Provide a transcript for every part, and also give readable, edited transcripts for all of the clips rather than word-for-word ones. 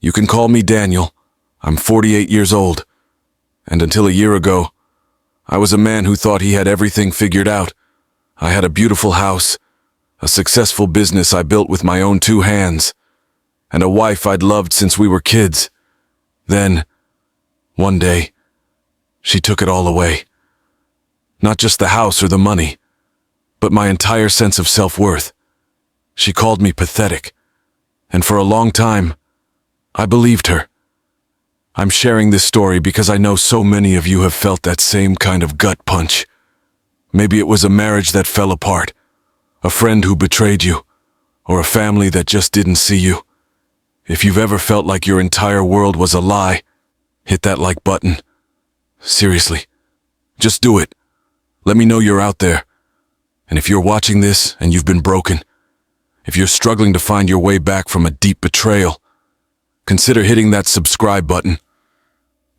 You can call me Daniel. I'm 48 years old. And until a year ago, I was a man who thought he had everything figured out. I had a beautiful house, a successful business I built with my own 2 hands, and a wife I'd loved since we were kids. Then, one day, she took it all away. Not just the house or the money, but my entire sense of self-worth. She called me pathetic, and for a long time, I believed her. I'm sharing this story because I know so many of you have felt that same kind of gut punch. Maybe it was a marriage that fell apart, a friend who betrayed you, or a family that just didn't see you. If you've ever felt like your entire world was a lie, hit that like button. Seriously, just do it. Let me know you're out there. And if you're watching this and you've been broken, if you're struggling to find your way back from a deep betrayal, consider hitting that subscribe button.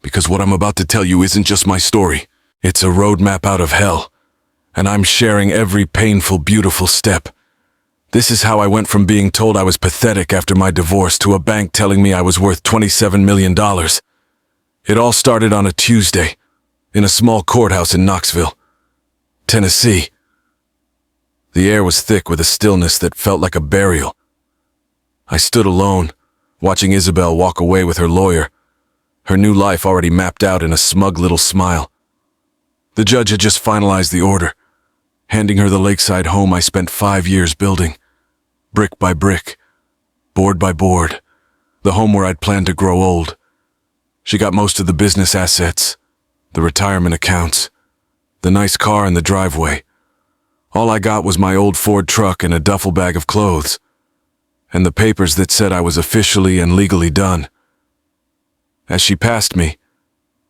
Because what I'm about to tell you isn't just my story. It's a roadmap out of hell. And I'm sharing every painful, beautiful step. This is how I went from being told I was pathetic after my divorce to a bank telling me I was worth $27 million. It all started on a Tuesday, in a small courthouse in Knoxville, Tennessee. The air was thick with a stillness that felt like a burial. I stood alone, watching Isabel walk away with her lawyer, her new life already mapped out in a smug little smile. The judge had just finalized the order, handing her the lakeside home I spent 5 years building, brick by brick, board by board, the home where I'd planned to grow old. She got most of the business assets, the retirement accounts, the nice car in the driveway. All I got was my old Ford truck and a duffel bag of clothes, and the papers that said I was officially and legally done. As she passed me,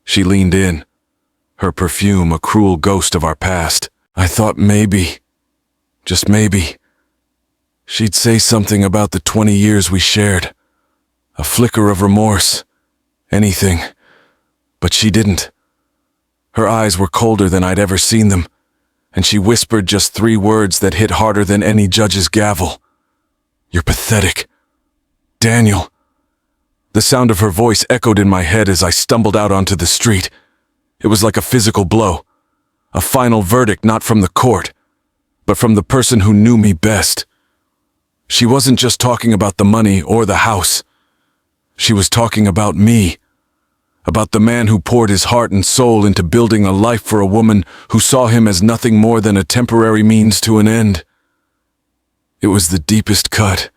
she leaned in, her perfume a cruel ghost of our past. I thought maybe, just maybe, she'd say something about the 20 years we shared, a flicker of remorse, anything, but she didn't. Her eyes were colder than I'd ever seen them, and she whispered just 3 words that hit harder than any judge's gavel. You're pathetic. Daniel. The sound of her voice echoed in my head as I stumbled out onto the street. It was like a physical blow, a final verdict not from the court, but from the person who knew me best. She wasn't just talking about the money or the house. She was talking about me. About the man who poured his heart and soul into building a life for a woman who saw him as nothing more than a temporary means to an end. It was the deepest cut.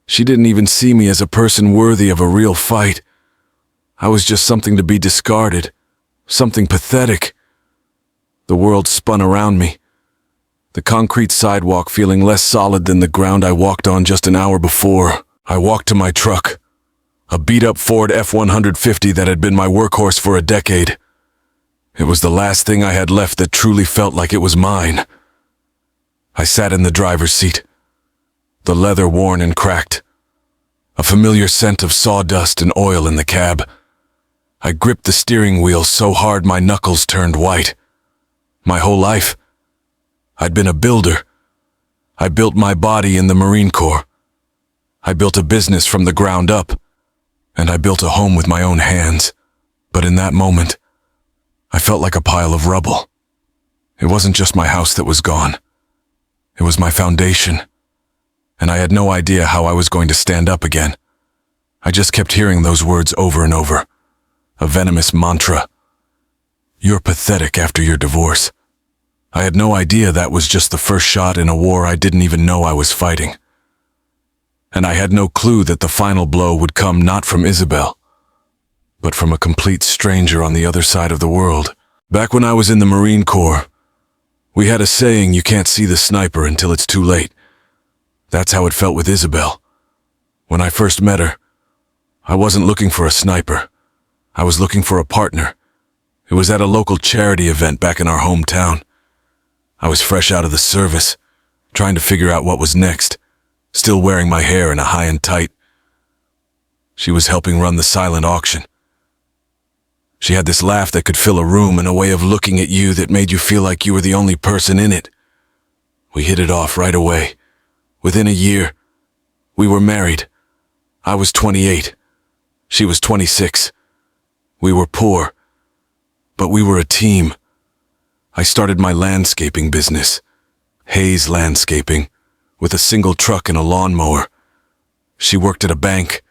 She didn't even see me as a person worthy of a real fight. I was just something to be discarded, something pathetic. The world spun around me, the concrete sidewalk feeling less solid than the ground I walked on just an hour before. I walked to my truck. A beat-up Ford F-150 that had been my workhorse for a decade. It was the last thing I had left that truly felt like it was mine. I sat in the driver's seat, the leather worn and cracked, a familiar scent of sawdust and oil in the cab. I gripped the steering wheel so hard my knuckles turned white. My whole life, I'd been a builder. I built my body in the Marine Corps. I built a business from the ground up. And I built a home with my own hands. But in that moment, I felt like a pile of rubble. It wasn't just my house that was gone. It was my foundation. And I had no idea how I was going to stand up again. I just kept hearing those words over and over. A venomous mantra. You're pathetic after your divorce. I had no idea that was just the first shot in a war I didn't even know I was fighting. And I had no clue that the final blow would come not from Isabel, but from a complete stranger on the other side of the world. Back when I was in the Marine Corps, we had a saying, you can't see the sniper until it's too late. That's how it felt with Isabel. When I first met her, I wasn't looking for a sniper. I was looking for a partner. It was at a local charity event back in our hometown. I was fresh out of the service, trying to figure out what was next. Still wearing my hair in a high and tight. She was helping run the silent auction. She had this laugh that could fill a room and a way of looking at you that made you feel like you were the only person in it. We hit it off right away. Within a year, we were married. I was 28. She was 26. We were poor, but we were a team. I started my landscaping business, Hayes Landscaping, with a single truck and a lawnmower. She worked at a bank,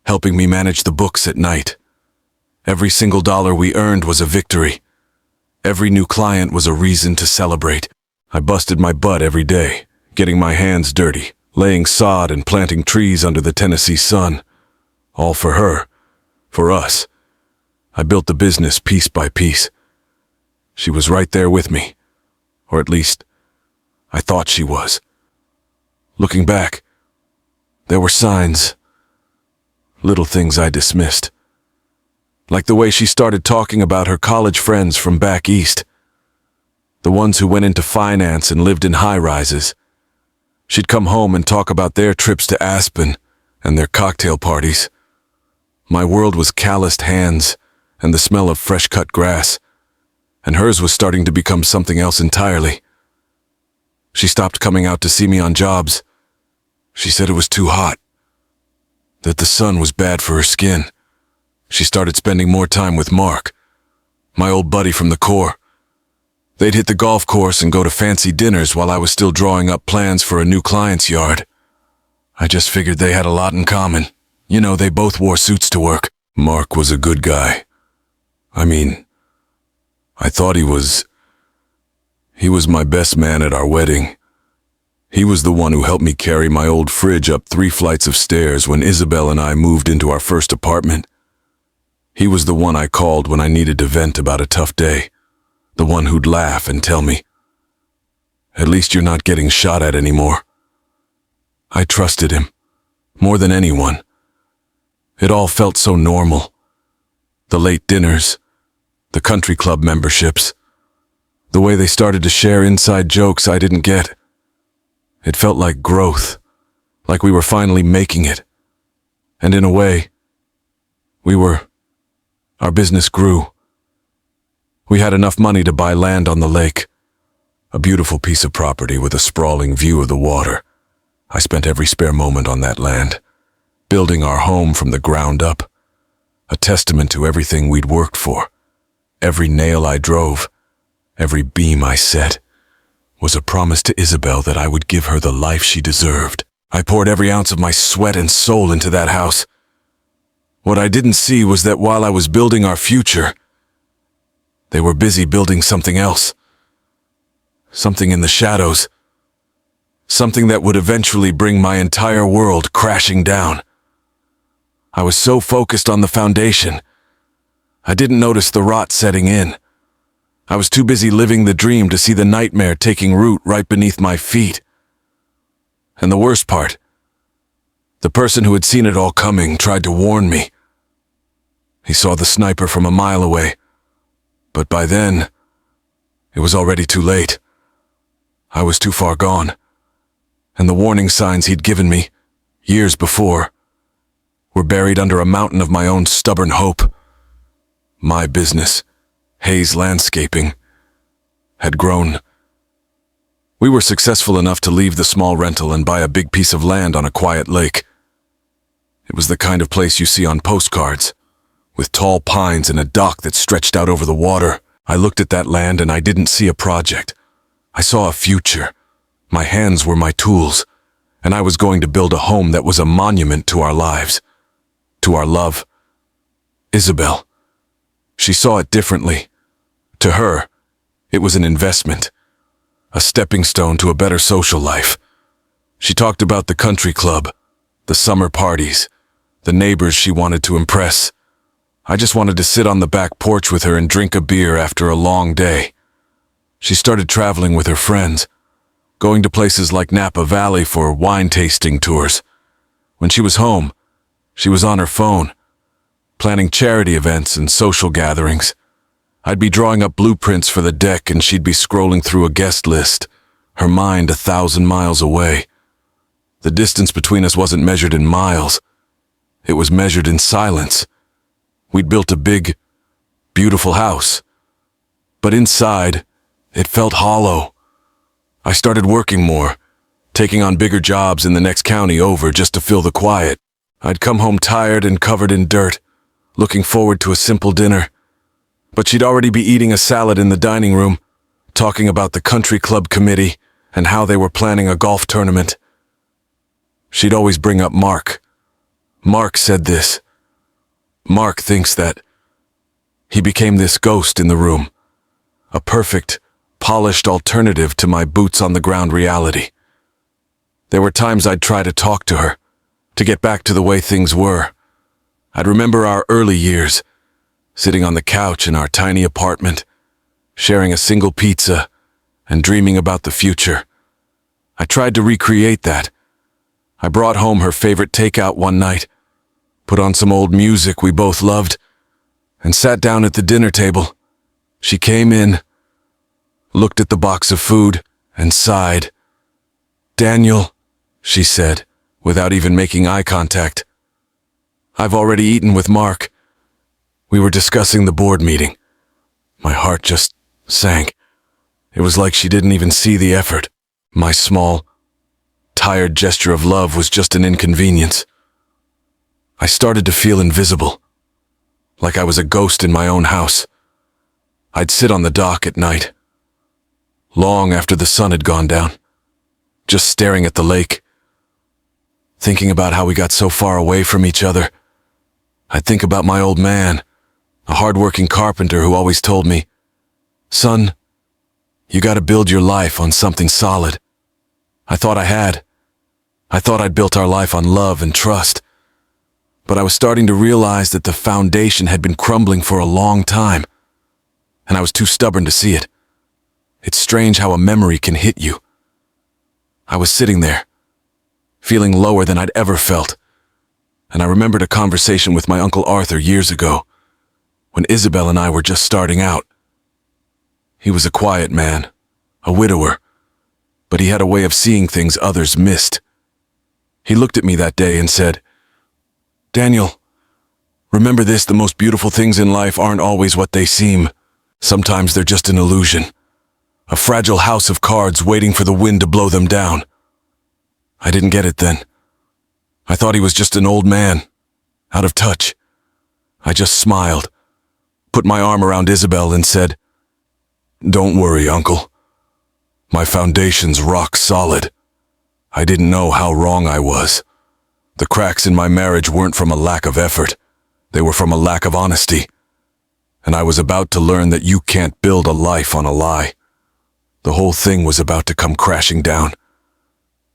helping me manage the books at night. Every single dollar we earned was a victory. Every new client was a reason to celebrate. I busted my butt every day, getting my hands dirty, laying sod and planting trees under the Tennessee sun. All for her, for us. I built the business piece by piece. She was right there with me, or at least, I thought she was. Looking back, there were signs, little things I dismissed. Like the way she started talking about her college friends from back east, the ones who went into finance and lived in high-rises. She'd come home and talk about their trips to Aspen and their cocktail parties. My world was calloused hands and the smell of fresh-cut grass, and hers was starting to become something else entirely. She stopped coming out to see me on jobs. She said it was too hot, that the sun was bad for her skin. She started spending more time with Mark, my old buddy from the Corps. They'd hit the golf course and go to fancy dinners while I was still drawing up plans for a new client's yard. I just figured they had a lot in common. You know, they both wore suits to work. Mark was a good guy. I thought he was my best man at our wedding. He was the one who helped me carry my old fridge up 3 flights of stairs when Isabel and I moved into our first apartment. He was the one I called when I needed to vent about a tough day. The one who'd laugh and tell me, "At least you're not getting shot at anymore." I trusted him, more than anyone. It all felt so normal. The late dinners, the country club memberships, the way they started to share inside jokes I didn't get. It felt like growth, like we were finally making it. And in a way, our business grew. We had enough money to buy land on the lake, a beautiful piece of property with a sprawling view of the water. I spent every spare moment on that land, building our home from the ground up, a testament to everything we'd worked for. Every nail I drove, every beam I set, was a promise to Isabel that I would give her the life she deserved. I poured every ounce of my sweat and soul into that house. What I didn't see was that while I was building our future, they were busy building something else. Something in the shadows. Something that would eventually bring my entire world crashing down. I was so focused on the foundation, I didn't notice the rot setting in. I was too busy living the dream to see the nightmare taking root right beneath my feet. And the worst part, the person who had seen it all coming tried to warn me. He saw the sniper from a mile away, but by then, it was already too late. I was too far gone, and the warning signs he'd given me, years before, were buried under a mountain of my own stubborn hope. My business, Hayes Landscaping, had grown. We were successful enough to leave the small rental and buy a big piece of land on a quiet lake. It was the kind of place you see on postcards, with tall pines and a dock that stretched out over the water. I looked at that land and I didn't see a project. I saw a future. My hands were my tools, and I was going to build a home that was a monument to our lives, to our love. Isabel. She saw it differently. To her, it was an investment, a stepping stone to a better social life. She talked about the country club, the summer parties, the neighbors she wanted to impress. I just wanted to sit on the back porch with her and drink a beer after a long day. She started traveling with her friends, going to places like Napa Valley for wine tasting tours. When she was home, she was on her phone, planning charity events and social gatherings. I'd be drawing up blueprints for the deck and she'd be scrolling through a guest list, her mind 1,000 miles away. The distance between us wasn't measured in miles. It was measured in silence. We'd built a big, beautiful house, but inside, it felt hollow. I started working more, taking on bigger jobs in the next county over just to fill the quiet. I'd come home tired and covered in dirt, looking forward to a simple dinner. But she'd already be eating a salad in the dining room, talking about the country club committee and how they were planning a golf tournament. She'd always bring up Mark. Mark said this. Mark thinks that he became this ghost in the room, a perfect, polished alternative to my boots-on-the-ground reality. There were times I'd try to talk to her, to get back to the way things were. I'd remember our early years, sitting on the couch in our tiny apartment, sharing a single pizza and dreaming about the future. I tried to recreate that. I brought home her favorite takeout one night, put on some old music we both loved, and sat down at the dinner table. She came in, looked at the box of food, and sighed. "Daniel," she said, without even making eye contact, "I've already eaten with Mark." We were discussing the board meeting. My heart just sank. It was like she didn't even see the effort. My small, tired gesture of love was just an inconvenience. I started to feel invisible, like I was a ghost in my own house. I'd sit on the dock at night, long after the sun had gone down, just staring at the lake, thinking about how we got so far away from each other. I'd think about my old man, a hard-working carpenter who always told me, "Son, you gotta build your life on something solid." I thought I had. I thought I'd built our life on love and trust. But I was starting to realize that the foundation had been crumbling for a long time, and I was too stubborn to see it. It's strange how a memory can hit you. I was sitting there, feeling lower than I'd ever felt, and I remembered a conversation with my Uncle Arthur years ago, when Isabel and I were just starting out. He was a quiet man, a widower, but he had a way of seeing things others missed. He looked at me that day and said, "Daniel, remember this, the most beautiful things in life aren't always what they seem. Sometimes they're just an illusion, a fragile house of cards waiting for the wind to blow them down." I didn't get it then. I thought he was just an old man, out of touch. I just smiled, put my arm around Isabel and said, "Don't worry, Uncle. My foundation's rock solid." I didn't know how wrong I was. The cracks in my marriage weren't from a lack of effort. They were from a lack of honesty. And I was about to learn that you can't build a life on a lie. The whole thing was about to come crashing down.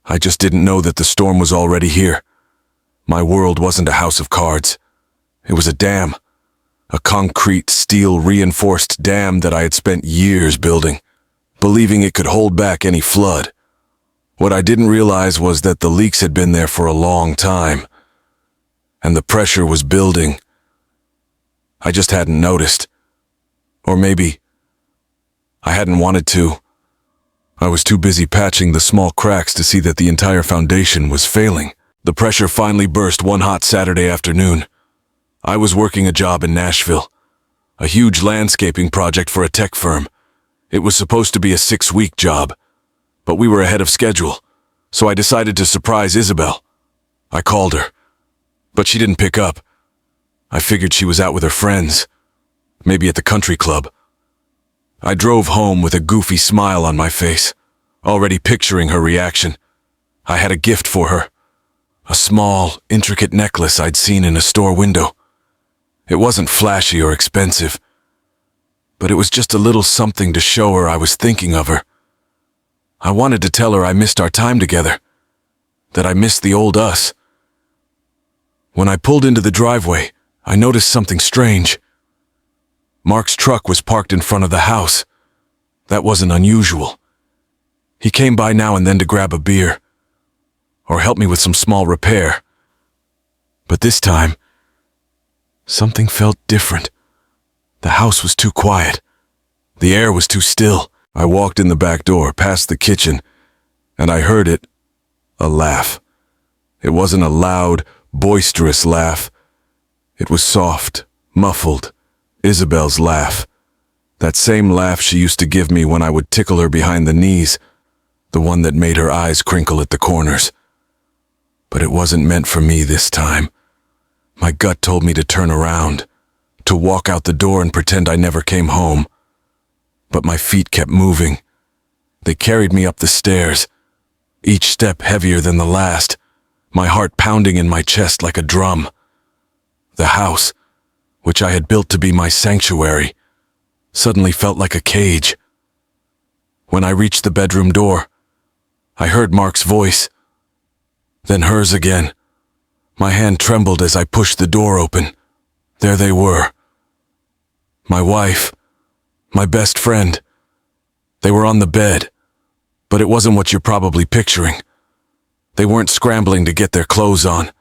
I just didn't know that the storm was already here. My world wasn't a house of cards. It was a dam. A concrete, steel-reinforced dam that I had spent years building, believing it could hold back any flood. What I didn't realize was that the leaks had been there for a long time, and the pressure was building. I just hadn't noticed. Or maybe I hadn't wanted to. I was too busy patching the small cracks to see that the entire foundation was failing. The pressure finally burst one hot Saturday afternoon. I was working a job in Nashville, a huge landscaping project for a tech firm. It was supposed to be a 6-week job, but we were ahead of schedule, so I decided to surprise Isabel. I called her, but she didn't pick up. I figured she was out with her friends, maybe at the country club. I drove home with a goofy smile on my face, already picturing her reaction. I had a gift for her, a small, intricate necklace I'd seen in a store window. It wasn't flashy or expensive, but it was just a little something to show her I was thinking of her. I wanted to tell her I missed our time together, that I missed the old us. When I pulled into the driveway, I noticed something strange. Mark's truck was parked in front of the house. That wasn't unusual. He came by now and then to grab a beer, or help me with some small repair. But this time, something felt different. The house was too quiet. The air was too still. I walked in the back door, past the kitchen, and I heard it, a laugh. It wasn't a loud, boisterous laugh. It was soft, muffled, Isabel's laugh. That same laugh she used to give me when I would tickle her behind the knees, the one that made her eyes crinkle at the corners. But it wasn't meant for me this time. My gut told me to turn around, to walk out the door and pretend I never came home. But my feet kept moving. They carried me up the stairs, each step heavier than the last, my heart pounding in my chest like a drum. The house, which I had built to be my sanctuary, suddenly felt like a cage. When I reached the bedroom door, I heard Mark's voice, then hers again. My hand trembled as I pushed the door open. There they were. My wife, my best friend. They were on the bed, but it wasn't what you're probably picturing. They weren't scrambling to get their clothes on.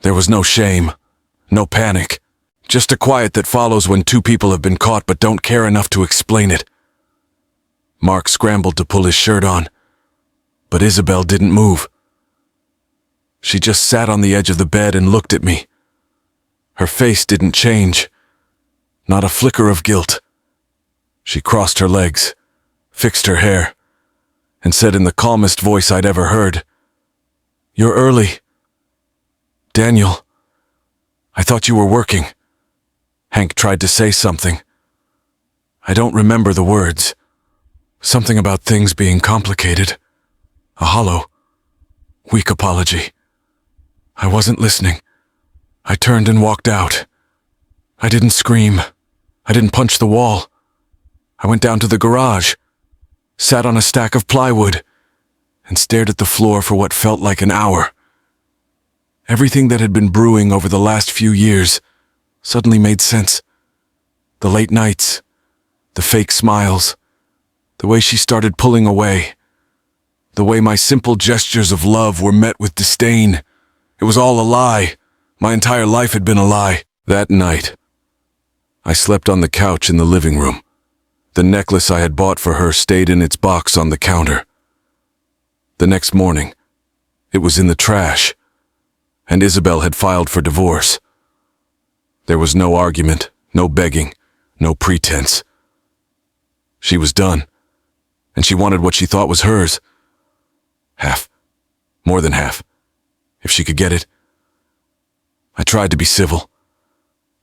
There was no shame, no panic, just a quiet that follows when two people have been caught but don't care enough to explain it. Mark scrambled to pull his shirt on, but Isabel didn't move. She just sat on the edge of the bed and looked at me. Her face didn't change, not a flicker of guilt. She crossed her legs, fixed her hair, and said in the calmest voice I'd ever heard, "You're early. Daniel, I thought you were working." Hank tried to say something. I don't remember the words. Something about things being complicated. A hollow, weak apology. I wasn't listening. I turned and walked out. I didn't scream. I didn't punch the wall. I went down to the garage, sat on a stack of plywood, and stared at the floor for what felt like an hour. Everything that had been brewing over the last few years suddenly made sense. The late nights, the fake smiles, the way she started pulling away, the way my simple gestures of love were met with disdain. It was all a lie. My entire life had been a lie. That night, I slept on the couch in the living room. The necklace I had bought for her stayed in its box on the counter. The next morning, it was in the trash, and Isabel had filed for divorce. There was no argument, no begging, no pretense. She was done, and she wanted what she thought was hers. Half. More than half. If she could get it. I tried to be civil.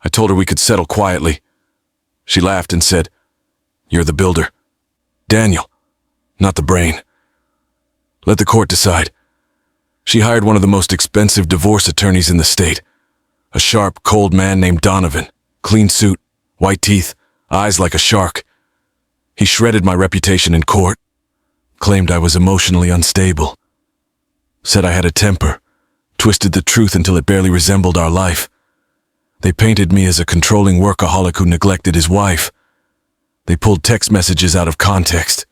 I told her we could settle quietly. She laughed and said, "You're the builder. Daniel, not the brain. Let the court decide." She hired one of the most expensive divorce attorneys in the state. A sharp, cold man named Donovan. Clean suit, white teeth, eyes like a shark. He shredded my reputation in court. Claimed I was emotionally unstable. Said I had a temper. Twisted the truth until it barely resembled our life. They painted me as a controlling workaholic who neglected his wife. They pulled text messages out of context.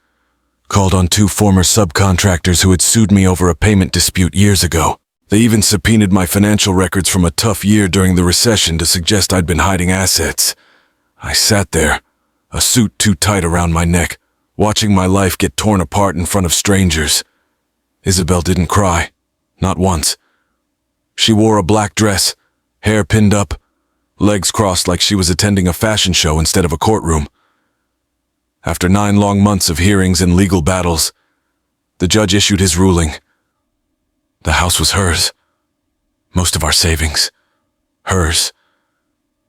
Called on two former subcontractors who had sued me over a payment dispute years ago. They even subpoenaed my financial records from a tough year during the recession to suggest I'd been hiding assets. I sat there, a suit too tight around my neck, watching my life get torn apart in front of strangers. Isabel didn't cry. Not once. She wore a black dress, hair pinned up, legs crossed like she was attending a fashion show instead of a courtroom. After 9 long months of hearings and legal battles, the judge issued his ruling. The house was hers. Most of our savings. Hers.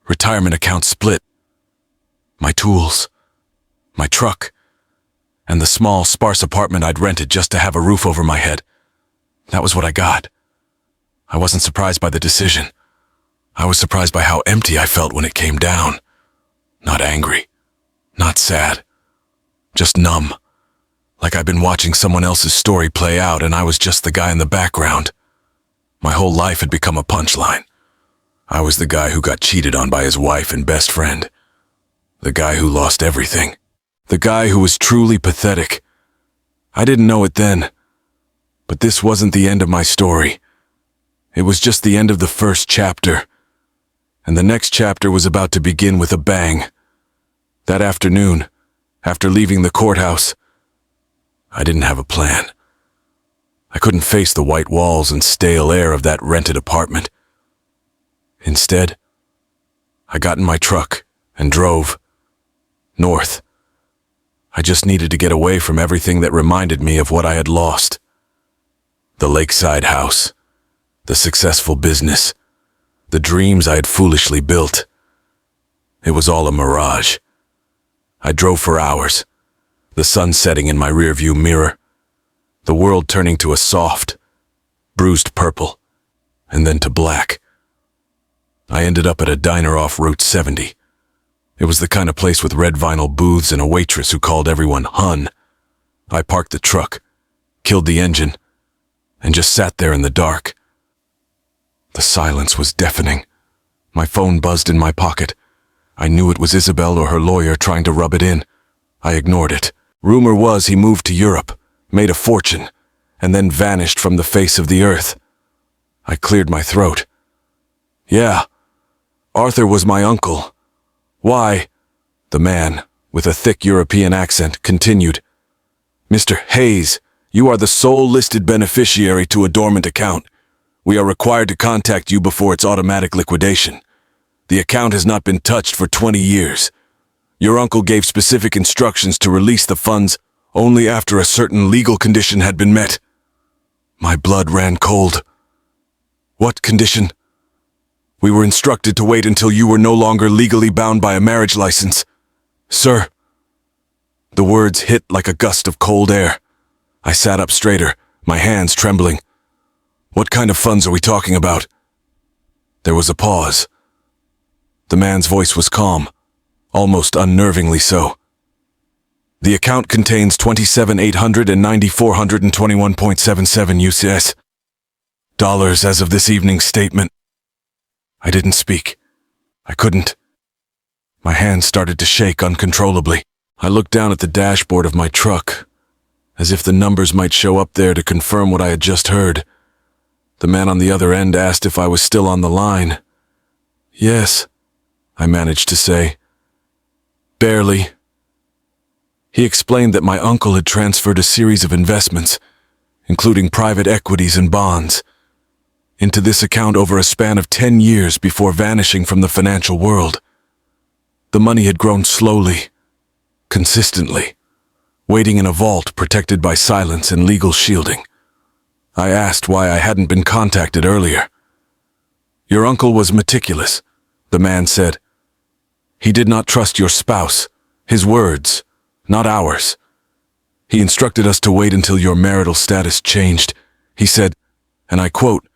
Retirement account split. My tools. My truck. And the small, sparse apartment I'd rented just to have a roof over my head. That was what I got. I wasn't surprised by the decision. I was surprised by how empty I felt when it came down. Not angry. Not sad. Just numb. Like I'd been watching someone else's story play out and I was just the guy in the background. My whole life had become a punchline. I was the guy who got cheated on by his wife and best friend. The guy who lost everything. The guy who was truly pathetic. I didn't know it then. But this wasn't the end of my story. It was just the end of the first chapter. And the next chapter was about to begin with a bang. That afternoon, after leaving the courthouse, I didn't have a plan. I couldn't face the white walls and stale air of that rented apartment. Instead, I got in my truck and drove north. I just needed to get away from everything that reminded me of what I had lost. The lakeside house, the successful business, The dreams I had foolishly built. It was all a mirage. I drove for hours, the sun setting in my rearview mirror, the world turning to a soft, bruised purple, and then to black. I ended up at a diner off Route 70. It was the kind of place with red vinyl booths and a waitress who called everyone Hun. I parked the truck, killed the engine, and just sat there in the dark. The silence was deafening. My phone buzzed in my pocket. I knew it was Isabel or her lawyer trying to rub it in. I ignored it. Rumor was he moved to Europe, made a fortune, and then vanished from the face of the earth. I cleared my throat. Yeah, Arthur was my uncle. Why? The man, with a thick European accent, continued. Mr. Hayes, you are the sole listed beneficiary to a dormant account. We are required to contact you before its automatic liquidation. The account has not been touched for 20 years. Your uncle gave specific instructions to release the funds only after a certain legal condition had been met. My blood ran cold. What condition? We were instructed to wait until you were no longer legally bound by a marriage license. Sir. The words hit like a gust of cold air. I sat up straighter, my hands trembling. What kind of funds are we talking about? There was a pause. The man's voice was calm, almost unnervingly so. The account contains 27,894,121.77 UCS dollars as of this evening's statement. I didn't speak. I couldn't. My hands started to shake uncontrollably. I looked down at the dashboard of my truck, as if the numbers might show up there to confirm what I had just heard. The man on the other end asked if I was still on the line. Yes, I managed to say. Barely. He explained that my uncle had transferred a series of investments, including private equities and bonds, into this account over a span of 10 years before vanishing from the financial world. The money had grown slowly, consistently, waiting in a vault protected by silence and legal shielding. I asked why I hadn't been contacted earlier. Your uncle was meticulous, the man said. He did not trust your spouse, his words, not ours. He instructed us to wait until your marital status changed. He said, and I quote,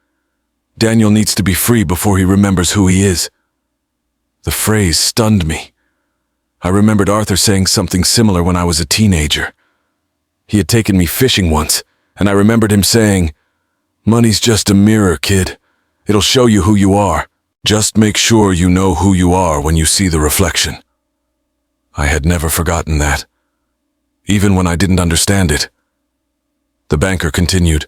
Daniel needs to be free before he remembers who he is. The phrase stunned me. I remembered Arthur saying something similar when I was a teenager. He had taken me fishing once, and I remembered him saying, Money's just a mirror, kid. It'll show you who you are. Just make sure you know who you are when you see the reflection. I had never forgotten that, even when I didn't understand it. The banker continued,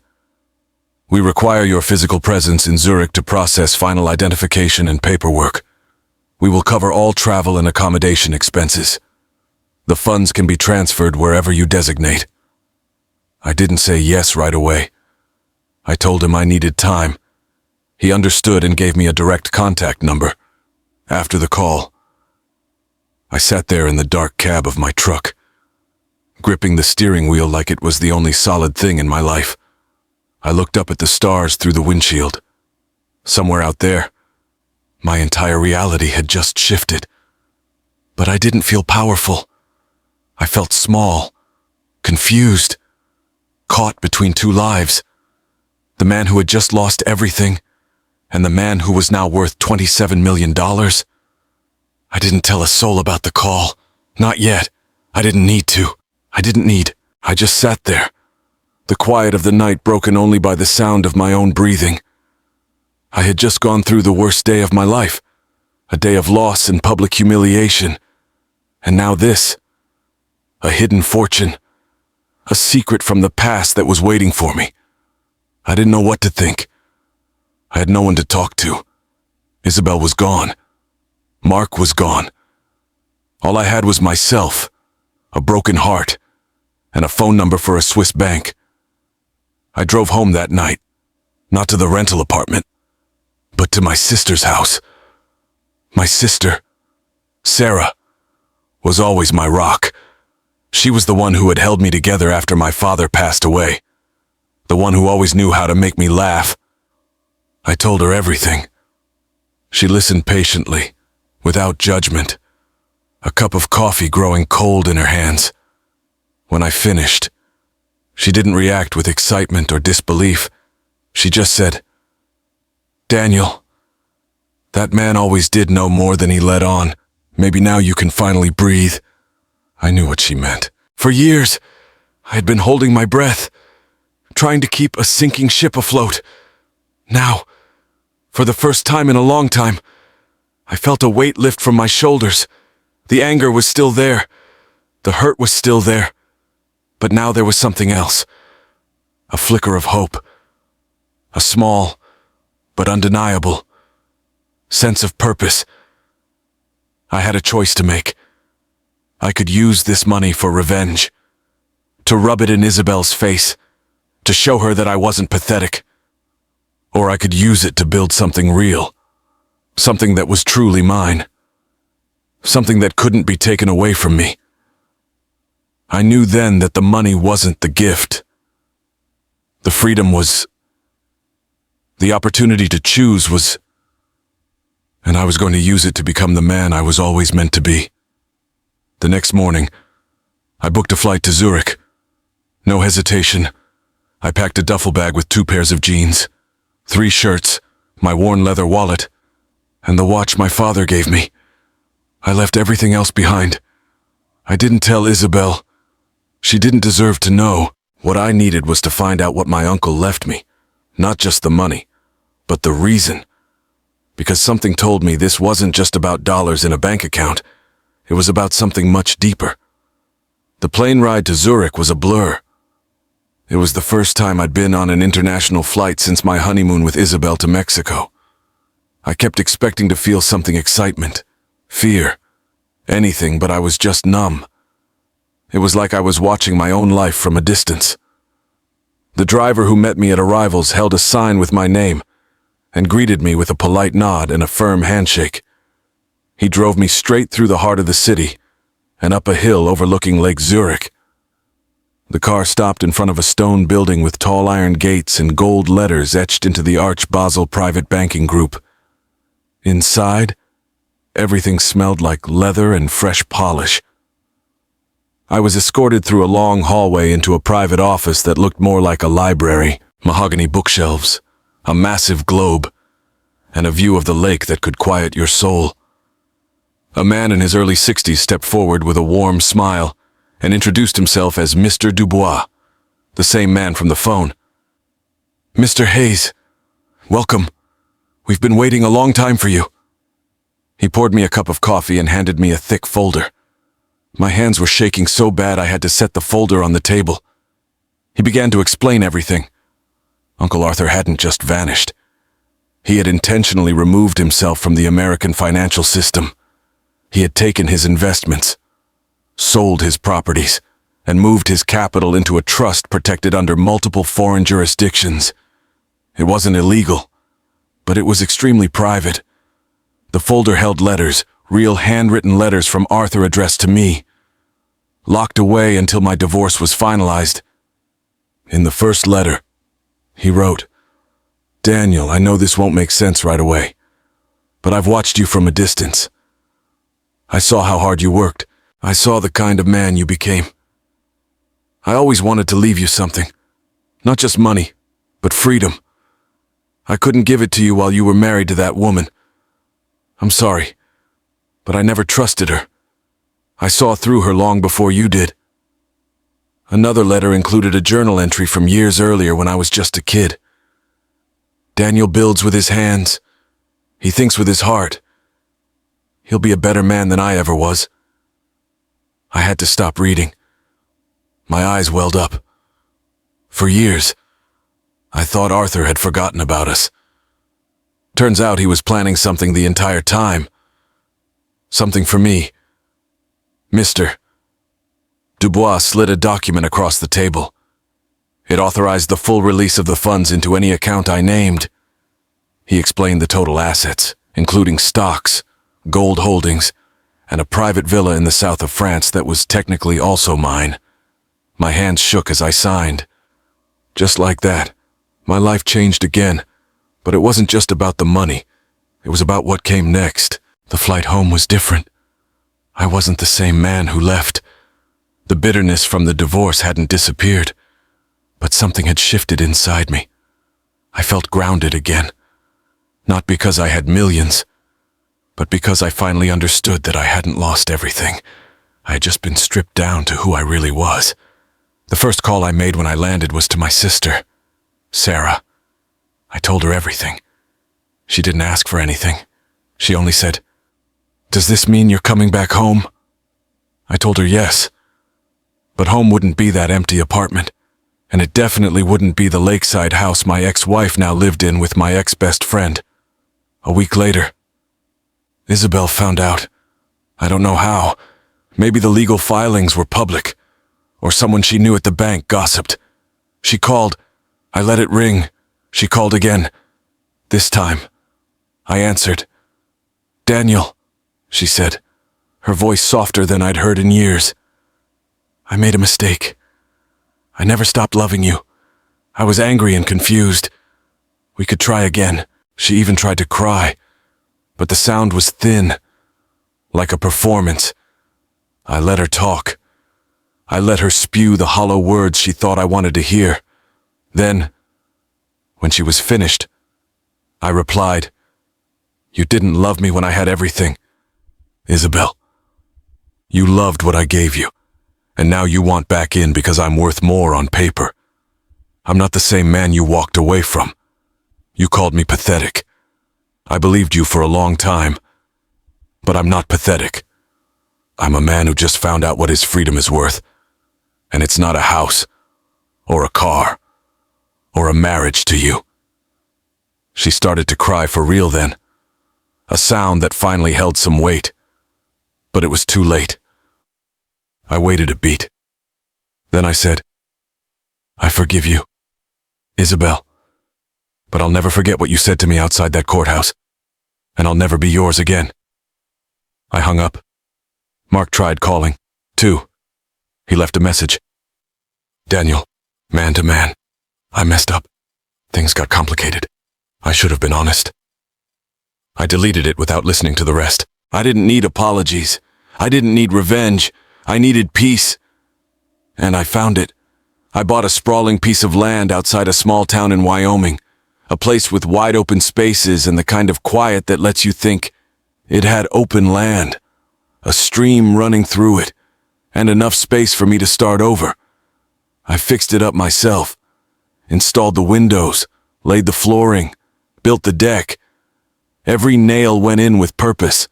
We require your physical presence in Zurich to process final identification and paperwork. We will cover all travel and accommodation expenses. The funds can be transferred wherever you designate. I didn't say yes right away. I told him I needed time. He understood and gave me a direct contact number. After the call, I sat there in the dark cab of my truck, gripping the steering wheel like it was the only solid thing in my life. I looked up at the stars through the windshield. Somewhere out there, my entire reality had just shifted. But I didn't feel powerful. I felt small, confused, caught between two lives. The man who had just lost everything, and the man who was now worth $27 million. I didn't tell a soul about the call. Not yet. I didn't need to. I just sat there. The quiet of the night broken only by the sound of my own breathing. I had just gone through the worst day of my life. A day of loss and public humiliation. And now this. A hidden fortune. A secret from the past that was waiting for me. I didn't know what to think. I had no one to talk to. Isabel was gone. Mark was gone. All I had was myself, a broken heart, and a phone number for a Swiss bank. I drove home that night, not to the rental apartment, but to my sister's house. My sister, Sarah, was always my rock. She was the one who had held me together after my father passed away. The one who always knew how to make me laugh. I told her everything. She listened patiently, without judgment, a cup of coffee growing cold in her hands. When I finished, she didn't react with excitement or disbelief. She just said, "Daniel, that man always did know more than he let on. Maybe now you can finally breathe." I knew what she meant. For years, I had been holding my breath, trying to keep a sinking ship afloat. Now, for the first time in a long time, I felt a weight lift from my shoulders. The anger was still there. The hurt was still there. But now there was something else. A flicker of hope. A small, but undeniable, sense of purpose. I had a choice to make. I could use this money for revenge, to rub it in Isabel's face, to show her that I wasn't pathetic. Or I could use it to build something real, something that was truly mine, something that couldn't be taken away from me. I knew then that the money wasn't the gift. The freedom was, the opportunity to choose was, and I was going to use it to become the man I was always meant to be. The next morning, I booked a flight to Zurich. No hesitation, I packed a duffel bag with 2 pairs of jeans, 3 shirts, my worn leather wallet, and the watch my father gave me. I left everything else behind. I didn't tell Isabel. She didn't deserve to know. What I needed was to find out what my uncle left me. Not just the money, but the reason. Because something told me this wasn't just about dollars in a bank account. It was about something much deeper. The plane ride to Zurich was a blur. It was the first time I'd been on an international flight since my honeymoon with Isabel to Mexico. I kept expecting to feel something: excitement, fear, anything, but I was just numb. It was like I was watching my own life from a distance. The driver who met me at arrivals held a sign with my name and greeted me with a polite nod and a firm handshake. He drove me straight through the heart of the city and up a hill overlooking Lake Zurich. The car stopped in front of a stone building with tall iron gates and gold letters etched into the Arch Basel Private Banking Group. Inside, everything smelled like leather and fresh polish. I was escorted through a long hallway into a private office that looked more like a library: mahogany bookshelves, a massive globe, and a view of the lake that could quiet your soul. A man in his early 60s stepped forward with a warm smile and introduced himself as Mr. Dubois, the same man from the phone. "Mr. Hayes, welcome. We've been waiting a long time for you." He poured me a cup of coffee and handed me a thick folder. My hands were shaking so bad I had to set the folder on the table. He began to explain everything. Uncle Arthur hadn't just vanished. He had intentionally removed himself from the American financial system. He had taken his investments, sold his properties, and moved his capital into a trust protected under multiple foreign jurisdictions. It wasn't illegal, but it was extremely private. The folder held letters, real handwritten letters from Arthur addressed to me, locked away until my divorce was finalized. In the first letter, he wrote, "Daniel, I know this won't make sense right away, but I've watched you from a distance. I saw how hard you worked. I saw the kind of man you became. I always wanted to leave you something, not just money, but freedom. I couldn't give it to you while you were married to that woman. I'm sorry, but I never trusted her. I saw through her long before you did." Another letter included a journal entry from years earlier when I was just a kid. "Daniel builds with his hands. He thinks with his heart. He'll be a better man than I ever was." I had to stop reading. My eyes welled up. For years, I thought Arthur had forgotten about us. Turns out he was planning something the entire time. Something for me. Mr. Dubois slid a document across the table. It authorized the full release of the funds into any account I named. He explained the total assets, including stocks, gold holdings, and a private villa in the south of France that was technically also mine. My hands shook as I signed. Just like that, my life changed again, but it wasn't just about the money. It was about what came next. The flight home was different. I wasn't the same man who left. The bitterness from the divorce hadn't disappeared, but something had shifted inside me. I felt grounded again. Not because I had millions, but because I finally understood that I hadn't lost everything. I had just been stripped down to who I really was. The first call I made when I landed was to my sister, Sarah. I told her everything. She didn't ask for anything. She only said, "Does this mean you're coming back home?" I told her yes. But home wouldn't be that empty apartment, and it definitely wouldn't be the lakeside house my ex-wife now lived in with my ex-best friend. A week later, Isabel found out. I don't know how. Maybe the legal filings were public, or someone she knew at the bank gossiped. She called. I let it ring. She called again. This time, I answered. "Daniel," she said, her voice softer than I'd heard in years. "I made a mistake. I never stopped loving you. I was angry and confused. We could try again." She even tried to cry, but the sound was thin, like a performance. I let her talk. I let her spew the hollow words she thought I wanted to hear. Then, when she was finished, I replied, "You didn't love me when I had everything, Isabel. You loved what I gave you, and now you want back in because I'm worth more on paper. I'm not the same man you walked away from. You called me pathetic. I believed you for a long time, but I'm not pathetic. I'm a man who just found out what his freedom is worth, and it's not a house, or a car, or a marriage to you." She started to cry for real then, a sound that finally held some weight, but it was too late. I waited a beat. Then I said, "I forgive you, Isabel, but I'll never forget what you said to me outside that courthouse, and I'll never be yours again." I hung up. Mark tried calling, too. He left a message. "Daniel, man to man, I messed up. Things got complicated. I should have been honest." I deleted it without listening to the rest. I didn't need apologies. I didn't need revenge. I needed peace. And I found it. I bought a sprawling piece of land outside a small town in Wyoming, a place with wide open spaces and the kind of quiet that lets you think it had open land, a stream running through it, and enough space for me to start over. I fixed it up myself, installed the windows, laid the flooring, built the deck. Every nail went in with purpose.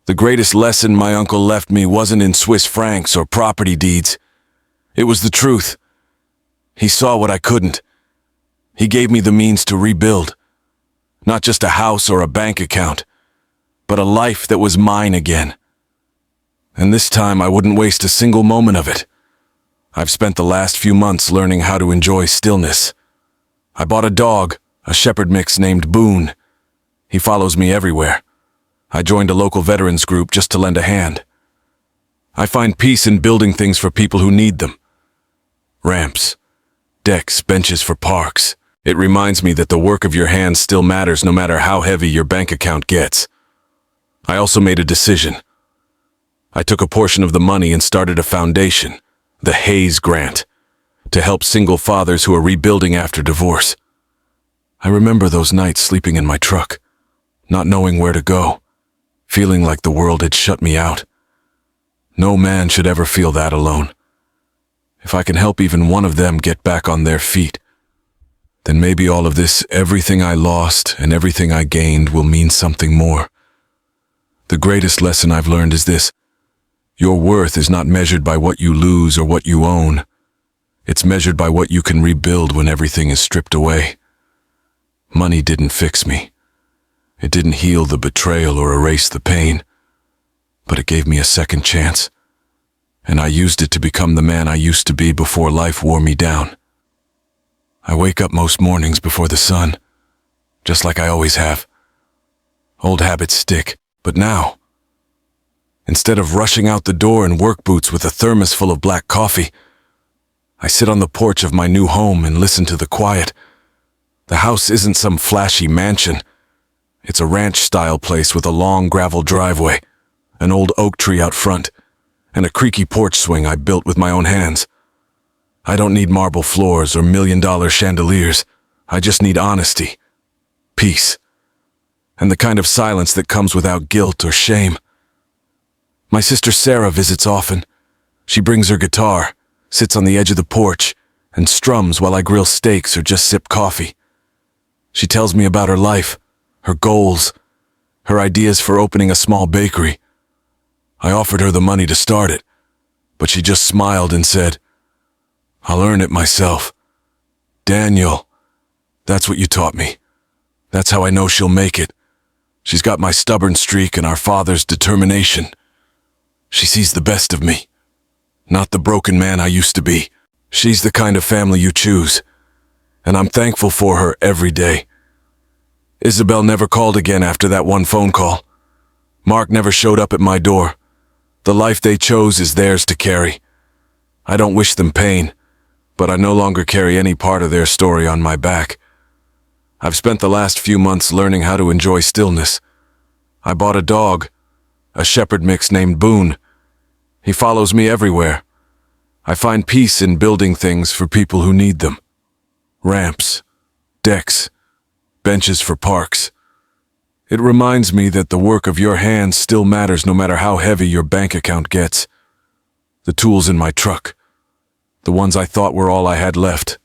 The greatest lesson my uncle left me wasn't in Swiss francs or property deeds. It was the truth. He saw what I couldn't. He gave me the means to rebuild. Not just a house or a bank account, but a life that was mine again. And this time I wouldn't waste a single moment of it. I've spent the last few months learning how to enjoy stillness. I bought a dog, a shepherd mix named Boone. He follows me everywhere. I joined a local veterans group just to lend a hand. I find peace in building things for people who need them. Ramps, decks, benches for parks. It reminds me that the work of your hands still matters no matter how heavy your bank account gets. I also made a decision. I took a portion of the money and started a foundation, the Hayes Grant, to help single fathers who are rebuilding after divorce. I remember those nights sleeping in my truck, not knowing where to go, feeling like the world had shut me out. No man should ever feel that alone. If I can help even one of them get back on their feet, then maybe all of this, everything I lost and everything I gained, will mean something more. The greatest lesson I've learned is this: your worth is not measured by what you lose or what you own. It's measured by what you can rebuild when everything is stripped away. Money didn't fix me. It didn't heal the betrayal or erase the pain, but it gave me a second chance, and I used it to become the man I used to be before life wore me down. I wake up most mornings before the sun, just like I always have. Old habits stick, but now, instead of rushing out the door in work boots with a thermos full of black coffee, I sit on the porch of my new home and listen to the quiet. The house isn't some flashy mansion. It's a ranch-style place with a long gravel driveway, an old oak tree out front, and a creaky porch swing I built with my own hands. I don't need marble floors or million-dollar chandeliers. I just need honesty, peace, and the kind of silence that comes without guilt or shame. My sister Sarah visits often. She brings her guitar, sits on the edge of the porch, and strums while I grill steaks or just sip coffee. She tells me about her life, her goals, her ideas for opening a small bakery. I offered her the money to start it, but she just smiled and said, "I'll earn it myself." Daniel, that's what you taught me. That's how I know she'll make it. She's got my stubborn streak and our father's determination. She sees the best of me, not the broken man I used to be. She's the kind of family you choose, and I'm thankful for her every day. Isabel never called again after that one phone call. Mark never showed up at my door. The life they chose is theirs to carry. I don't wish them pain, but I no longer carry any part of their story on my back. I've spent the last few months learning how to enjoy stillness. I bought a dog, a shepherd mix named Boone. He follows me everywhere. I find peace in building things for people who need them. Ramps, decks, benches for parks. It reminds me that the work of your hands still matters no matter how heavy your bank account gets. The tools in my truck, the ones I thought were all I had left,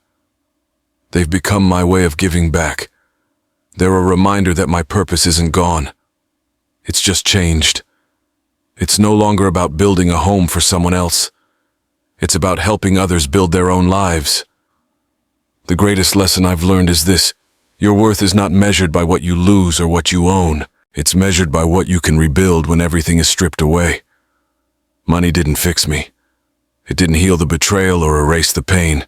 they've become my way of giving back. They're a reminder that my purpose isn't gone. It's just changed. It's no longer about building a home for someone else. It's about helping others build their own lives. The greatest lesson I've learned is this: your worth is not measured by what you lose or what you own. It's measured by what you can rebuild when everything is stripped away. Money didn't fix me. It didn't heal the betrayal or erase the pain.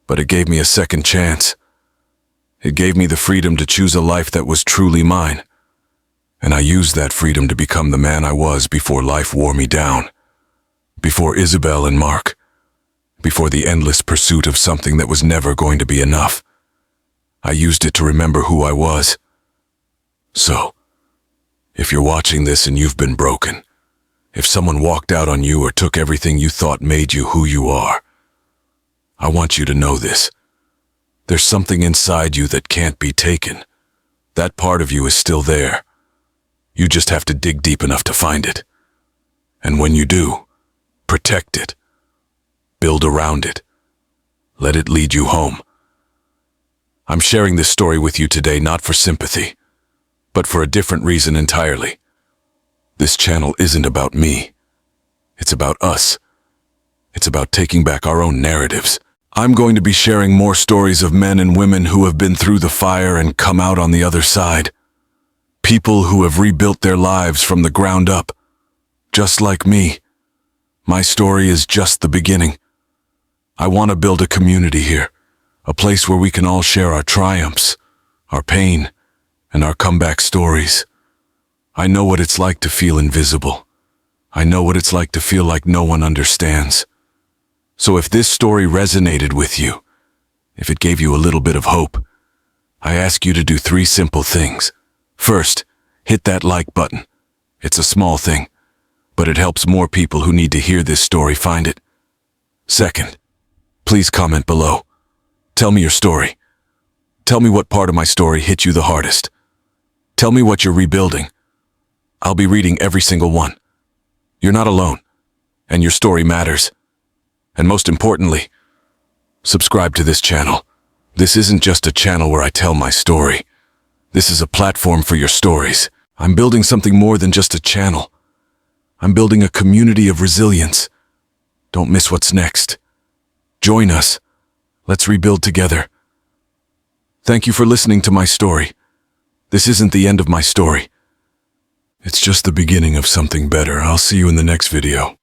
But it gave me a second chance. It gave me the freedom to choose a life that was truly mine. And I used that freedom to become the man I was before life wore me down. Before Isabel and Mark. Before the endless pursuit of something that was never going to be enough. I used it to remember who I was. So, if you're watching this and you've been broken, if someone walked out on you or took everything you thought made you who you are, I want you to know this. There's something inside you that can't be taken. That part of you is still there. You just have to dig deep enough to find it. And when you do, protect it. Build around it. Let it lead you home. I'm sharing this story with you today not for sympathy, but for a different reason entirely. This channel isn't about me. It's about us. It's about taking back our own narratives. I'm going to be sharing more stories of men and women who have been through the fire and come out on the other side. People who have rebuilt their lives from the ground up. Just like me. My story is just the beginning. I want to build a community here. A place where we can all share our triumphs, our pain, and our comeback stories. I know what it's like to feel invisible. I know what it's like to feel like no one understands. So if this story resonated with you, if it gave you a little bit of hope, I ask you to do 3 simple things. First, hit that like button. It's a small thing, but it helps more people who need to hear this story find it. Second, please comment below. Tell me your story. Tell me what part of my story hit you the hardest. Tell me what you're rebuilding. I'll be reading every single one. You're not alone, and your story matters. And most importantly, subscribe to this channel. This isn't just a channel where I tell my story. This is a platform for your stories. I'm building something more than just a channel. I'm building a community of resilience. Don't miss what's next. Join us. Let's rebuild together. Thank you for listening to my story. This isn't the end of my story. It's just the beginning of something better. I'll see you in the next video.